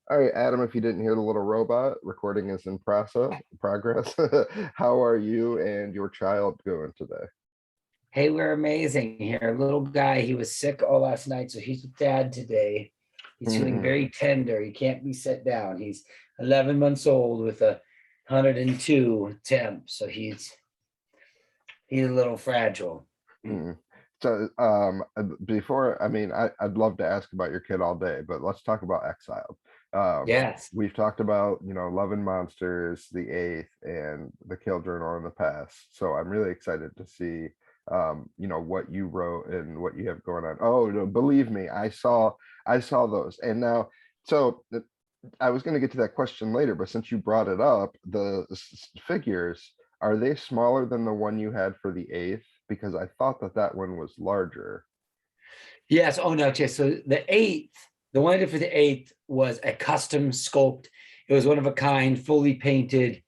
All right, Adam, if you didn't hear the little robot, recording is in progress. How are you and your child doing today? Hey, we're amazing here. Little guy, he was sick all last night, so he's with dad today. He's feeling Mhm. very tender. He can't be set down. He's 11 months old with a 102 temp, so he's a little fragile. Mhm. So, before, I mean, I'd love to ask about your kid all day, but let's talk about Exiled. Um, Yes. we've talked about, Loving Monsters, The Eighth, and The Kill Journal in the past. So I'm really excited to see, what you wrote and what you have going on. Oh, no, believe me, I saw those. And now, so I was going to get to that question later, but since you brought it up, the figures, are they smaller than the one you had for the eighth? Because I thought that that one was larger. Yes. Oh no. Okay. So the one I did for the eighth was a custom sculpt. It was one of a kind, fully painted.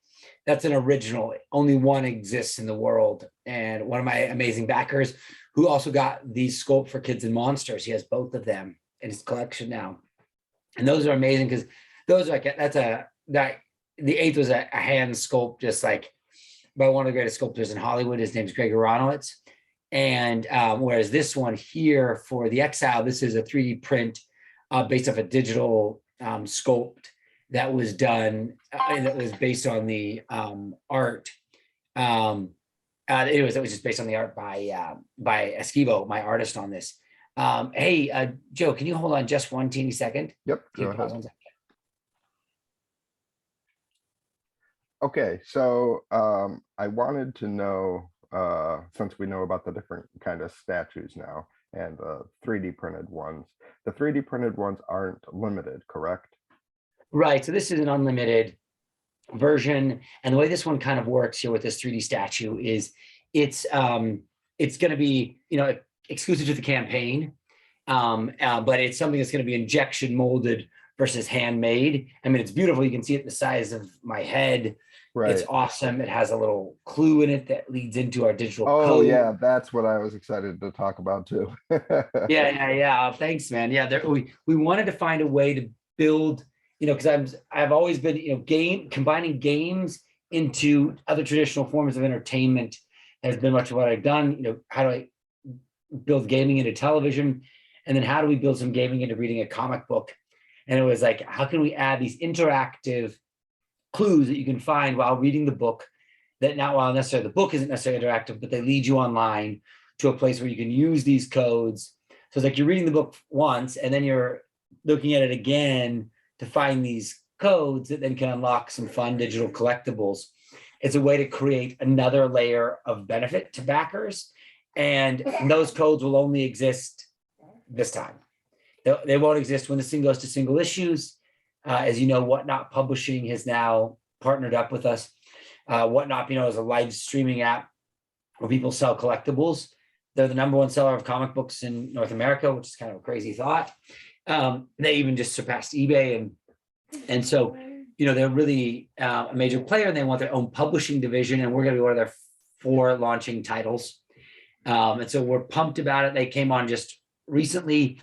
That's an original. Only one exists in the world. And one of my amazing backers who also got these sculpt for kids and monsters. He has both of them in his collection now. And those are amazing because those are like that the eighth was a hand sculpt, just like by one of the greatest sculptors in Hollywood. His name's Greg Aronowitz. And whereas this one here for the Exile, this is a 3D print based off a digital sculpt that was done, that was based on the art. Um, it was just based on the art by Esquivo, my artist on this. Hey, Joe, can you hold on just one teeny second? Yep, Can go you pause ahead. one second? Okay, so I wanted to know, since we know about the different kind of statues now and 3D printed ones, the 3D printed ones aren't limited, correct? Right. So this is an unlimited version, and the way this one kind of works here with this 3D statue is it's going to be exclusive to the campaign, but it's something that's going to be injection molded versus handmade. I mean, it's beautiful. You can see it the size of my head. It's Right. awesome. It has a little clue in it that leads into our digital Oh code. yeah, that's what I was excited to talk about too. Yeah. Thanks, man. Yeah, we wanted to find a way to build, because I've always been, combining games into other traditional forms of entertainment has been much of what I've done. How do I build gaming into television, and then how do we build some gaming into reading a comic book? And it was like, how can we add these interactive clues that you can find while reading the book, that not while necessarily the book isn't necessarily interactive, but they lead you online to a place where you can use these codes. So it's like you're reading the book once and then you're looking at it again to find these codes that then can unlock some fun digital collectibles. It's a way to create another layer of benefit to backers. And those codes will only exist this time. They won't exist when this thing goes to single issues. As you know, Whatnot Publishing has now partnered up with us. Whatnot, is a live streaming app where people sell collectibles. They're the number one seller of comic books in North America, which is kind of a crazy thought. They even just surpassed eBay, and so they're really a major player, and they want their own publishing division, and we're going to be one of their 4 launching titles. And so we're pumped about it. They came on just recently.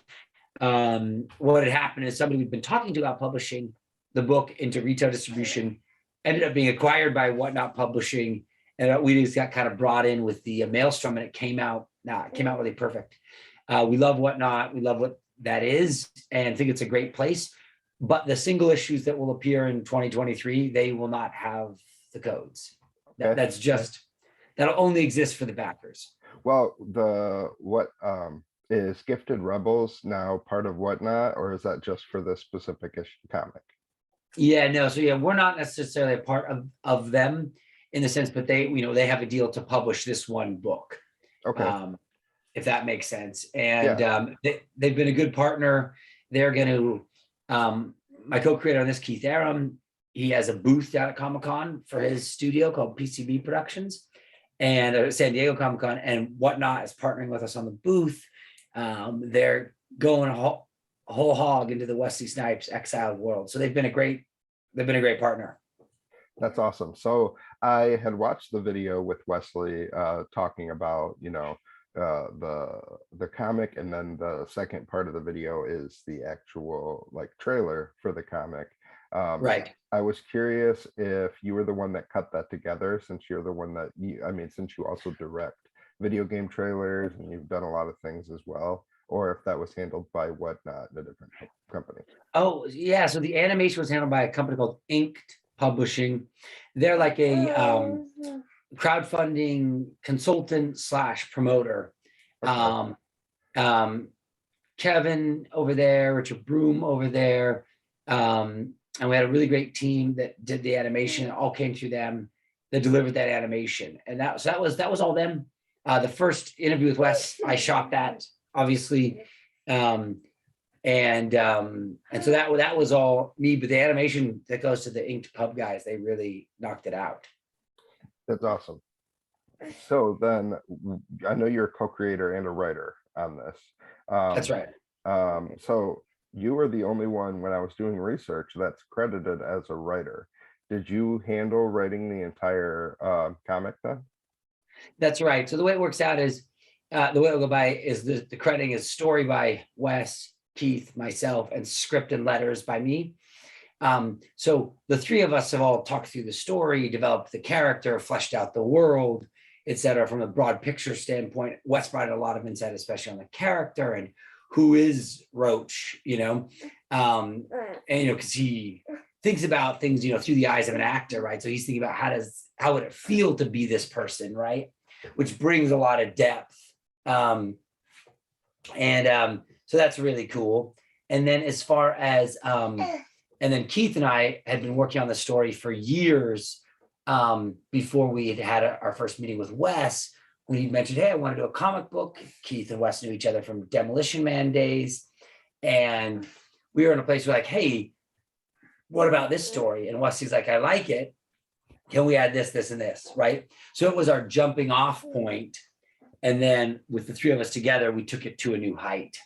What had happened is somebody we'd been talking to about publishing the book into retail distribution ended up being acquired by Whatnot Publishing, and we just got kind of brought in with the maelstrom, and it came out really perfect. We love Whatnot. We love what that is, and think it's a great place. But the single issues that will appear in 2023, they will not have the codes. Okay. That'll only exist for the backers. Well, the what is Gifted Rebels now part of Whatnot, or is that just for this specific comic? Yeah, no. So yeah, we're not necessarily a part of them in the sense, but they have a deal to publish this one book, Okay. um, if that makes sense. And Yeah. they've been a good partner. They're going to my co-creator on this, Keith Aram. He has a booth down at Comic-Con for his studio called PCB Productions, and San Diego Comic-Con, and Whatnot is partnering with us on the booth. They're going whole hog into the Wesley Snipes Exiled world. So they've been a great partner. That's awesome. So I had watched the video with Wesley talking about, the comic, and then the second part of the video is the actual like trailer for the comic. Right. I was curious if you were the one that cut that together, since you're the one that I mean, since you also direct video game trailers and you've done a lot of things as well, or if that was handled by Whatnot, a different company. Oh, yeah. So the animation was handled by a company called Inked Publishing. They're like a crowdfunding consultant slash promoter. Okay. Um, Kevin over there, Richard Broom over there. And we had a really great team that did the animation. It all came through them that delivered that animation. And that was all them. The first interview with Wes, I shot that, obviously. And so that was all me, but the animation that goes to the Inked Pub guys, they really knocked it out. That's awesome. So then I know you're a co-creator and a writer on this. That's right. So you were the only one when I was doing research that's credited as a writer. Did you handle writing the entire comic then? That's right. So the way it works out is the way it'll go by is the crediting is story by Wes, Keith, myself, and script and letters by me. So the three of us have all talked through the story, developed the character, fleshed out the world, etc. From a broad picture standpoint. Wes brought a lot of insight, especially on the character and who is Roach, and because he thinks about things, through the eyes of an actor, right? So he's thinking about how would it feel to be this person, right? Which brings a lot of depth. So that's really cool. And then as far as and then Keith and I had been working on the story for years before we had our first meeting with Wes. We mentioned, hey, I want to do a comic book. Keith and Wes knew each other from Demolition Man days. And we were in a place where like, hey, what about this story? And Wesley's like, I like it. Can we add this, this, and this, right? So it was our jumping off point. And then with the three of us together, we took it to a new height.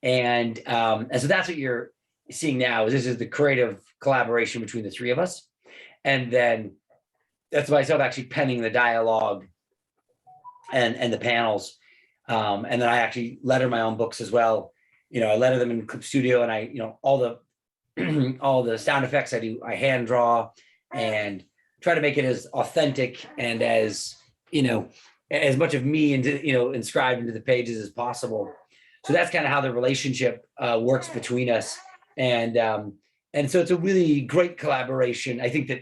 And so that's what you're seeing now. This is the creative collaboration between the three of us. And then that's myself actually penning the dialogue and the panels. And then I actually letter my own books as well. I letter them in Clip Studio, and I, all the sound effects I hand draw and try to make it as authentic and as, as much of me inscribed into the pages as possible. So that's kind of how the relationship works between us. And so it's a really great collaboration. I think that,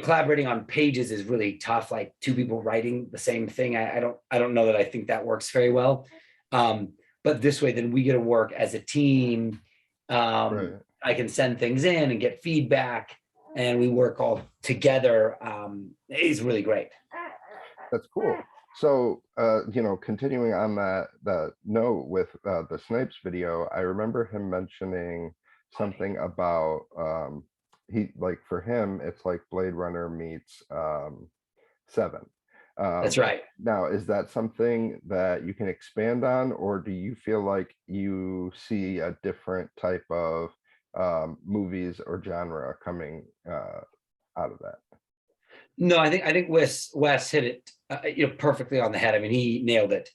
collaborating on pages is really tough, like two people writing the same thing. I don't know that I think that works very well. But this way, then we get to work as a team. Right. I can send things in and get feedback, and we work all together. It's really great. That's cool. So, continuing on that note with the Snipes video, I remember him mentioning something about for him, it's like Blade Runner meets Seven. That's right. Now, is that something that you can expand on, or do you feel like you see a different type of movies or genre coming out of that? No, I think Wes hit it perfectly on the head. I mean, he nailed it.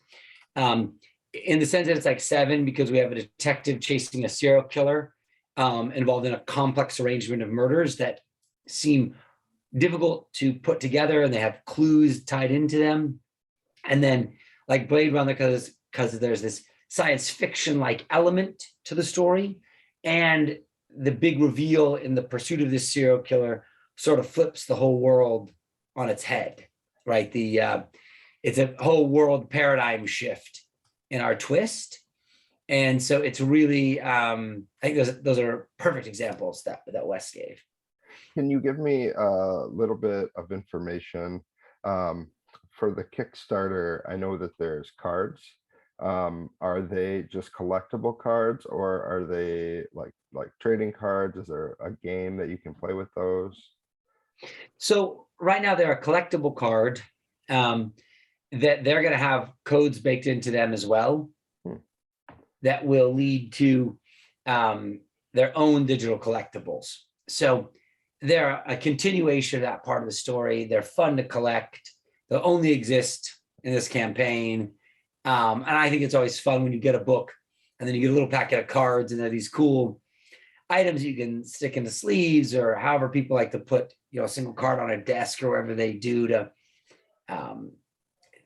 In the sense that it's like Seven, because we have a detective chasing a serial killer involved in a complex arrangement of murders that seem difficult to put together, and they have clues tied into them. And then like Blade Runner, because there's this science fiction like element to the story, and the big reveal in the pursuit of this serial killer sort of flips the whole world on its head, right? It's a whole world paradigm shift in our twist. And so it's really, I think those are perfect examples that Wes gave. Can you give me a little bit of information for the Kickstarter? I know that there's cards. Are they just collectible cards, or are they like trading cards? Is there a game that you can play with those? So right now they're a collectible card that they're going to have codes baked into them as well that will lead to their own digital collectibles. So they're a continuation of that part of the story. They're fun to collect. They'll only exist in this campaign. And I think it's always fun when you get a book and then you get a little packet of cards and they're these cool items you can stick into sleeves or however people like to put, a single card on a desk or whatever they do um,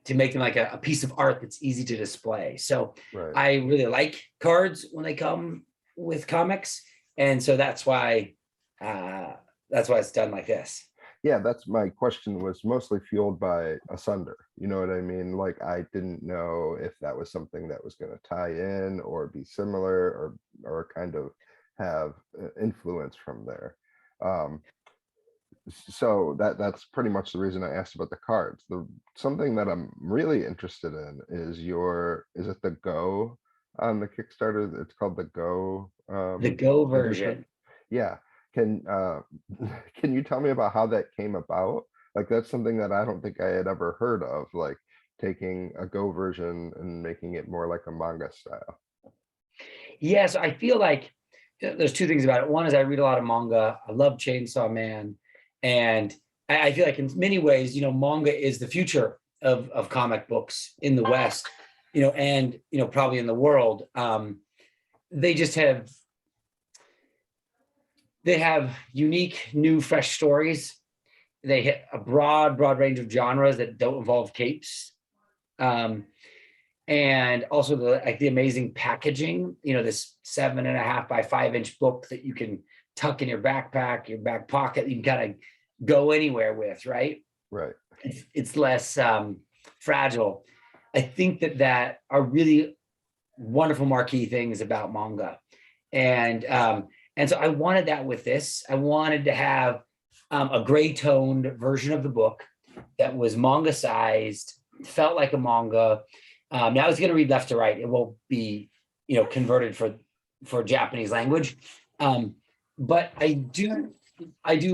to make them like a piece of art that's easy to display. So Right. I really like cards when they come with comics. And so that's why it's done like this. Yeah, that's my question, was mostly fueled by Asunder. You know what I mean? Like, I didn't know if that was something that was going to tie in or be similar or kind of have influence from there. Um, so that's pretty much the reason I asked about the cards. The something that I'm really interested in is is it the Go on the Kickstarter? It's called the Go The Go edition. version. Yeah. Can can you tell me about how that came about? Like, that's something that I don't think I had ever heard of, like taking a Go version and making it more like a manga style. Yes, I feel like there's two things about it. One is I read a lot of manga. I love Chainsaw Man. And I feel like in many ways, manga is the future of comic books in the West, and probably in the world. They just have unique, new, fresh stories. They hit a broad range of genres that don't involve capes. And also the amazing packaging, this 7.5 by 5 inch book that you can tuck in your backpack, your back pocket, you can kind of go anywhere with, right? Right. It's less fragile. I think that are really wonderful marquee things about manga. And so I wanted that with this. I wanted to have a gray toned version of the book that was manga sized, felt like a manga. Now it's going to read left to right. It won't be, converted for Japanese language. But I do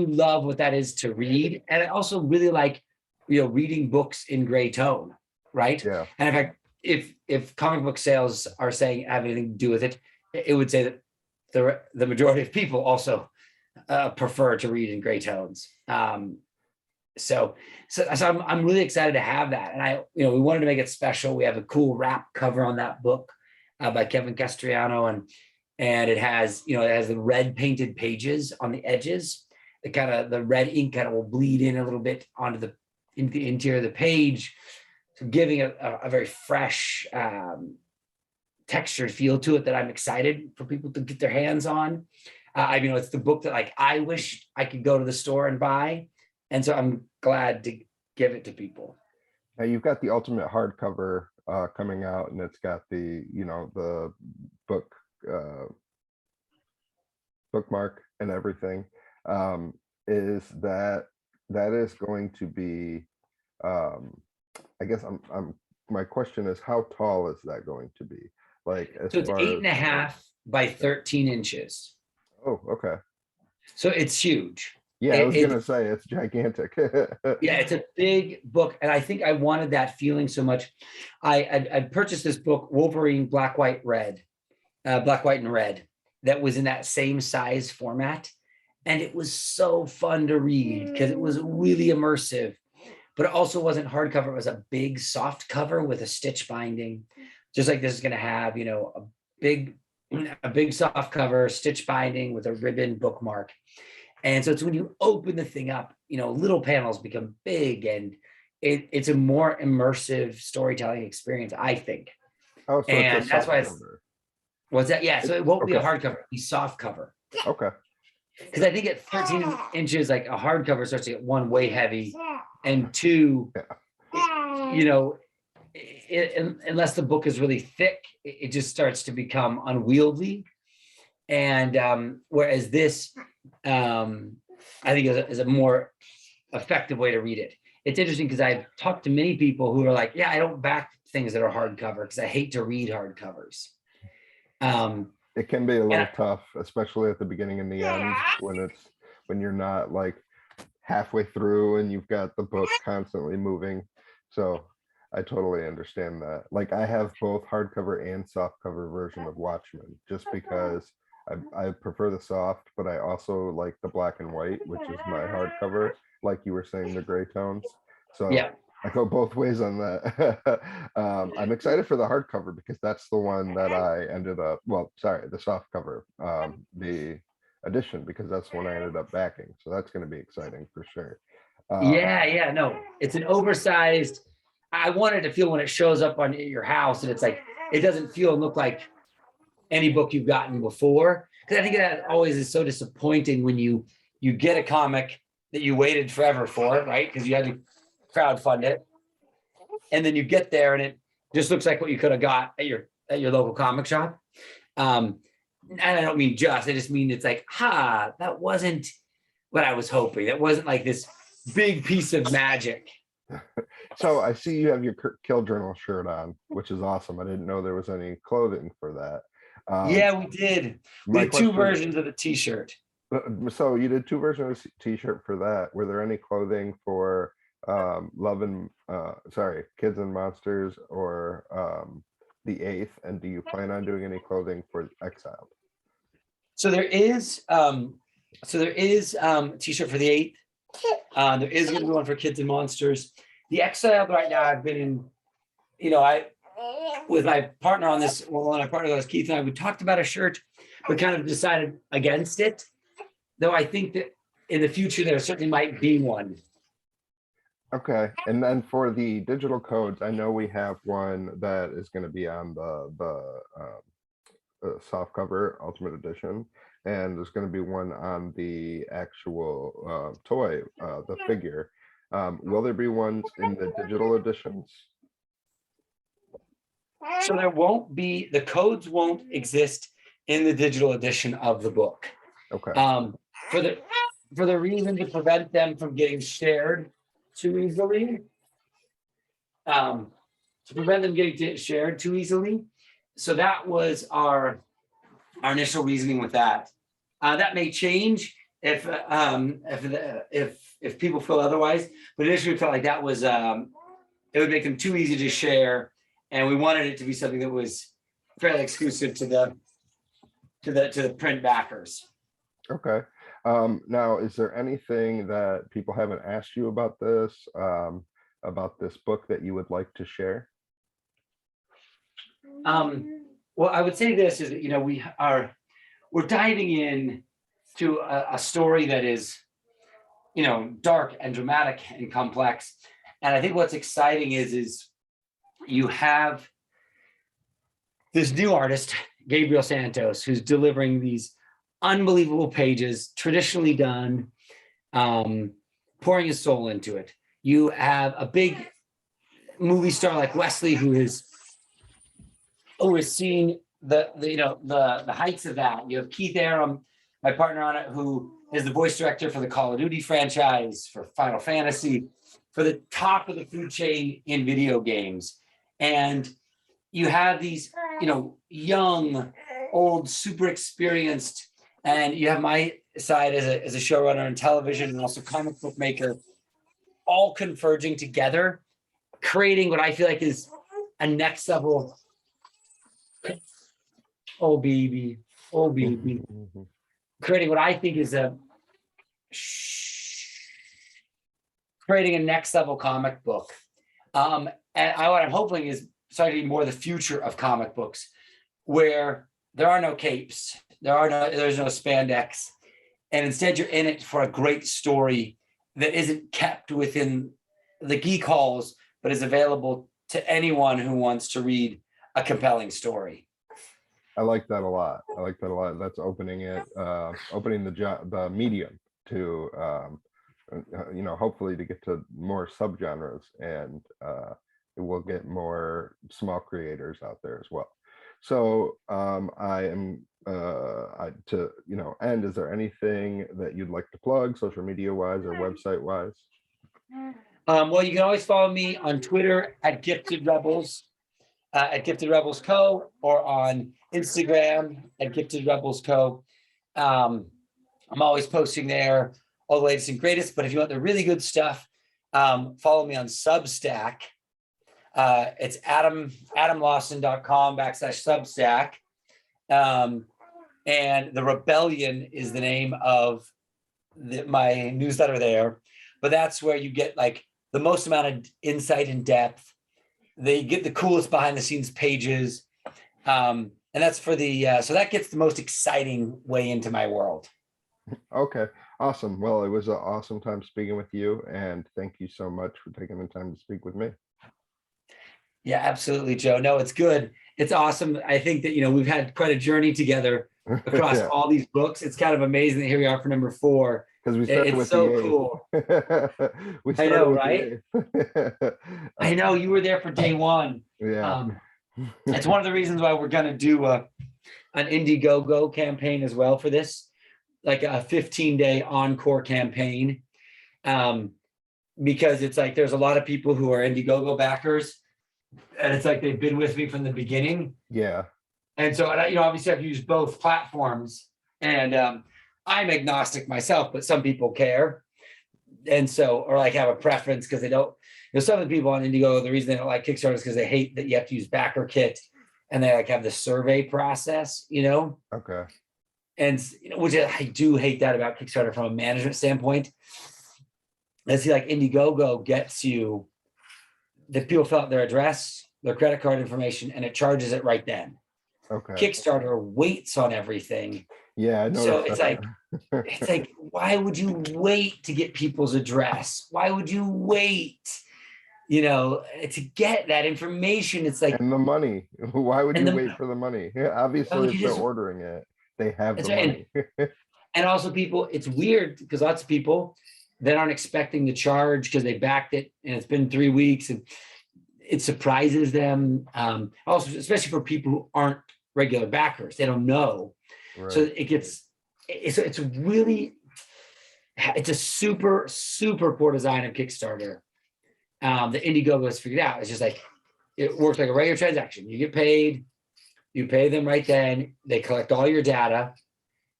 love what that is to read. And I also really like, reading books in gray tone, right? Yeah. And in fact, if comic book sales are saying have anything to do with it, it would say that the majority of people also prefer to read in gray tones. So I'm really excited to have that. And we wanted to make it special. We have a cool wrap cover on that book by Kevin Castriano, and it has the red painted pages on the edges. The red ink kind of will bleed in a little bit into the interior of the page, so giving a very fresh textured feel to it that I'm excited for people to get their hands on. It's the book that like I wish I could go to the store and buy, and so I'm glad to give it to people. Now you've got the ultimate hardcover coming out, and it's got the the book bookmark and everything. Is that is going to be? I guess my question is, how tall is that going to be? Like, as So it's far 8.5 by 13 inches. Oh, okay. So it's huge. Yeah, I was gonna say it's gigantic. Yeah, it's a big book, and I think I wanted that feeling so much. I purchased this book, Wolverine Black, White, Red, Black, White, and Red, that was in that same size format, and it was so fun to read because it was really immersive, but it also wasn't hardcover. It was a big soft cover with a stitch binding, just like this is going to have, a big soft cover, stitch binding with a ribbon bookmark. And so it's when you open the thing up, little panels become big, and it's a more immersive storytelling experience, I think. Oh, so and it's a that's why cover. What's that? Yeah, so it won't be a Okay. hardcover, it'll be soft cover. Okay. Because I think at 13 inches, like a hardcover starts to get one, way heavy, and two, unless the book is really thick, it just starts to become unwieldy. And whereas this, I think is a more effective way to read it. It's interesting because I've talked to many people who are like, yeah, I don't back things that are hardcover because I hate to read hardcovers. It can be a little tough, especially at the beginning and the end, when you're not like halfway through and you've got the book constantly moving. So I totally understand that. Like, I have both hardcover and softcover version of Watchmen, just because I prefer the soft, but I also like the black and white, which is my hardcover, like you were saying, the gray tones. So yeah, I go both ways on that. I'm excited for the hardcover because that's the one that I ended up, well, sorry, the soft cover, the edition, because that's the one I ended up backing. So that's going to be exciting for sure. Yeah, no, it's an oversized. I wanted to feel when it shows up on your house, and it's like it doesn't feel and look like any book you've gotten before. Because I think that always is so disappointing when you get a comic that you waited forever for, right? Because you had to crowdfund it, and then you get there and it just looks like what you could have got at your local comic shop. And I don't mean just, I just mean it's like, that wasn't what I was hoping. That wasn't like this big piece of magic. So I see you have your Kill Journal shirt on, which is awesome. I didn't know there was any clothing for that. Yeah, we did. We My did two question, versions of the t-shirt. so you did two versions of t-shirt for that. Were there any clothing for Love and sorry, Kids and Monsters or the Eighth? And do you plan on doing any clothing for Exiled? So there is a t-shirt for the 8th. There is going to be one for Kids and Monsters. The Exiled right now, I've been in, I with my partner on this, well, my partner was Keith and I, we talked about a shirt, but kind of decided against it. Though I think that in the future, there certainly might be one. Okay, and then for the digital codes, I know we have one that is going to be on soft cover Ultimate Edition, and there's going to be one on the actual toy, the figure. Will there be ones in the digital editions? So there won't be, the codes won't exist in the digital edition of the book. Okay. For the reason to prevent them from getting shared too easily. To prevent them getting shared too easily. So that was our initial reasoning with that. That may change if people feel otherwise, but initially we felt like that was it would make them too easy to share, and we wanted it to be something that was fairly exclusive to the print backers. Okay. Now, is there anything that people haven't asked you about this book that you would like to share? Well, I would say this is that we're diving in to a story that is dark and dramatic and complex, and I think what's exciting is you have this new artist, Gabriel Santos, who's delivering these unbelievable pages, traditionally done, pouring his soul into it. You have a big movie star like Wesley, who is seeing the heights of that. You have Keith Aram, my partner on it, who is the voice director for the Call of Duty franchise, for Final Fantasy, for the top of the food chain in video games. And you have these, young, old, super experienced, and you have my side as a showrunner and television and also comic book maker, all converging together, creating what I feel like is a next level. Oh baby, creating what I think is creating a next level comic book. And what I'm hoping is starting to be more the future of comic books, where there are no capes, there's no spandex, and instead you're in it for a great story that isn't kept within the geek halls, but is available to anyone who wants to read a compelling story. I like that a lot. That's opening the medium to hopefully to get to more subgenres, and it will get more small creators out there as well. So I am to end, is there anything that you'd like to plug, social media wise or website wise? Well, you can always follow me on Twitter at Gifted Rebels, at Gifted Rebels Co, or on Instagram at Gifted Rebels Co. I'm always posting there all the latest and greatest, but if you want the really good stuff, follow me on Substack. It's adamlawson.com/Substack. And The Rebellion is the name of my newsletter there. But that's where you get like the most amount of insight and depth. They get the coolest behind the scenes pages. And that's for the, so that gets the most exciting way into my world. Okay, awesome. Well, it was an awesome time speaking with you, and thank you so much for taking the time to speak with me. Yeah, absolutely, Joe. No, it's good. It's awesome. I think that, we've had quite a journey together across Yeah, all these books. It's kind of amazing that here we are for number 4. because we started It's with so the cool. eighth. We I started know, with right? the eighth. I know you were there for day 1. Yeah. It's one of the reasons why we're going to do an Indiegogo campaign as well for this, like a 15-day encore campaign. Because it's like there's a lot of people who are Indiegogo backers, and it's like they've been with me from the beginning. Yeah. And so, obviously I've used both platforms, and I'm agnostic myself, but some people care. And so, or like have a preference because they don't, some of the people on Indiegogo, the reason they don't like Kickstarter is because they hate that you have to use BackerKit, and they like have the survey process, Okay. and which I do hate that about Kickstarter from a management standpoint. Let's see, like Indiegogo gets you the people fill out their address, their credit card information, and it charges it right then. Okay. Kickstarter waits on everything. Yeah, I So noticed it's that. like, why would you wait to get people's address? Why would you wait, to get that information? It's like, And the money. Why would and you the, wait for the money? Yeah, why obviously, would if you they're just, ordering it, they have that's the right. money. And also people, it's weird because lots of people that aren't expecting to charge because they backed it and it's been 3 weeks, and it surprises them. Also, especially for people who aren't regular backers, they don't know. So Right. it's really, it's a super, super poor design of Kickstarter. The Indiegogo has figured out. It's just like, it works like a regular transaction. You get paid, you pay them right then, they collect all your data,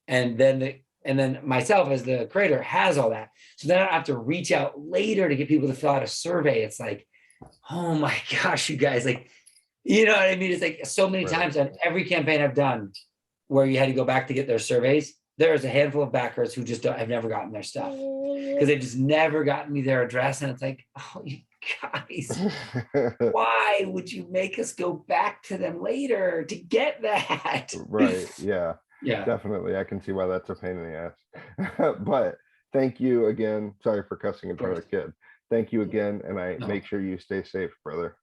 and then myself as the creator has all that. So then I don't have to reach out later to get people to fill out a survey. It's like, oh my gosh, you guys, like, you know what I mean? It's like so many times on every campaign I've done where you had to go back to get their surveys, there's a handful of backers who just have never gotten their stuff because they've just never gotten me their address. And it's like, oh, you guys, why would you make us go back to them later to get that? Right. Yeah. Yeah. Definitely. I can see why that's a pain in the ass. But thank you again. Sorry for cussing in front of the kid. Thank you again. And I make sure you stay safe, brother.